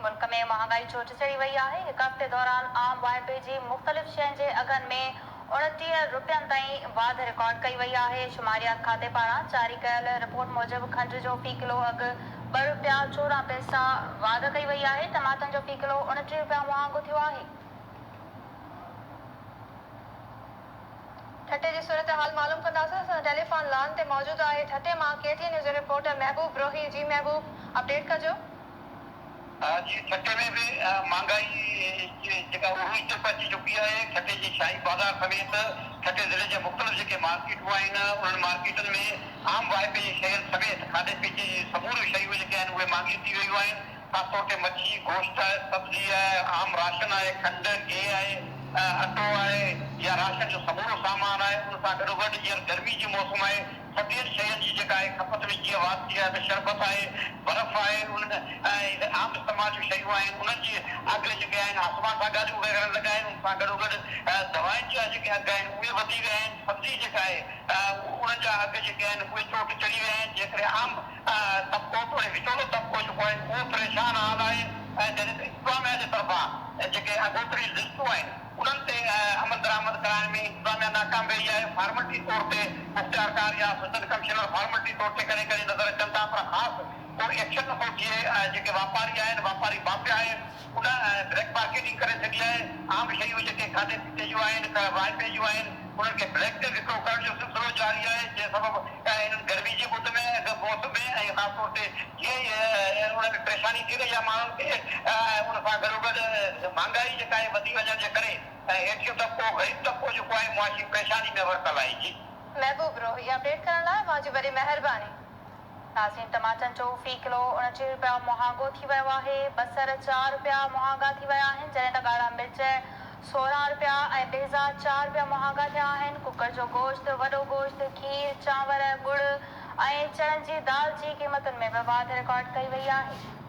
मुल्क में महांगाई चोट चढ़ी वही है। एक हफ़्ते दौरान आम वाइपे जी मुख़्तलिफ़ शयुनि जे अघनि में 29 रुपयनि ताईं वाधि रिकॉर्ड कई वई है। शुमारियात खाते पारां जारी कयल रिपोर्ट मूजिबि खंड जो फ़ी किलो अघु 2 रुपया 14 पैसा वाधि कई वई है। टमाटनि जो फ़ी किलो 29 रुपया महांगो थियो आहे। ठटे जी सूरत हाल मालूम कंदासीं। टेलीफोन लाइन ते मौजूद आहे ठटे मां केटी न्यूज़ रिपोर्टर महबूब रोही। जी महबूब, अपडेट कजो। जी, ठटे में भी महंगाई जेका उही तरफ़ अची चुकी है। ठटे जी शाही बाज़ार समेत ठटे ज़िले जे मुख़्तलिफ़ जेके मार्केटूं आहिनि उन्हनि मार्केटनि में आम वाइपे जी शयुनि समेत खाधे पीते जी समूरियूं शयूं जेके आहिनि उहे महांगियूं थी वयूं आहिनि। ख़ासि तौर ते मच्छी, गोश्त आहे, सब्ज़ी आहे, आम राशन आहे, खंडु, गिहु आहे, अटो आहे या राशन जो समूरो सामान आहे। उन सां गॾोगॾु हींअर गर्मी जो मौसम आहे। सभिनी शयुनि जी जेका आहे खपत में जीअं वाध थी आहे त शरबत आहे, बर्फ़ आहे, उन आम इस्तेमाल जूं शयूं आहिनि उन्हनि जी अघु जेके आहिनि आसमान सां गॾु उहे लॻा आहिनि। उन सां गॾोगॾु दवाउनि जा जेके अघु आहिनि उहे वधी विया आहिनि। सब्ज़ी जेका आहे उन्हनि जा अघु जेके आहिनि उहे चोट चढ़ी विया आहिनि। जंहिं करे आम तबिको थोरे विचोलो तबिको जेको आहे उहो परेशान हाल आहे। ऐं जॾहिं त इंतिज़ामिया जे तरफ़ां जेके अॻोतरी लिस्टूं आहिनि उन्हनि ते अमल दरामद कराइण में इंतिज़ामिया नाकाम रही आहे। फॉर्मेलिटी तौर ते मुख़्तियारकार या असिस्टेंट कमिश्नर फॉर्मेलिटी तौर ते करे करे नज़र अचनि था, पर ख़ासि कोई एक्शन नथो थिए। जेके वापारी आहिनि, वापारी माफ़िया आहिनि, उन डायरेक्ट मार्केटिंग करे छॾी आहे। आम शयूं जेके खाधे पीते जूं आहिनि, वाइपे जूं आहिनि, उन्हनि खे ब्लैक ते विकिरो करण जो सिलसिलो जारी आहे। जंहिं सबबु इन्हनि गर्मी जी मुद में मौसम में ऐं ख़ासि तौर ते जीअं उन में परेशानी थी रही आहे माण्हुनि खे। उन सां गॾोगॾु महांगाई जेका आहे वधी वञण जे करे हेठियों तबिको, ग़रीब तबिको जेको आहे मुआशी परेशानी में वरितल आहे। जी महबूब रोही, अपडेट करण लाइ तव्हांजी वॾी महिरबानी। नाज़रीन, टमाटनि जो फ़ी किलो 29 रुपया महांगो थी वियो आहे। बसर 4 रुपया महांगा थी विया आहिनि, जॾहिं त ॻाढ़ा मिर्च 16 रुपया ऐं बेज़ा 4 रुपया महांगा थिया आहिनि। कुकर जो गोश्त, वॾो गोश्त, खीर, चांवर, गुड़ ऐं चणनि जी दाल जी क़ीमतुनि में बि वाधि रिकॉर्ड कई वई आहे।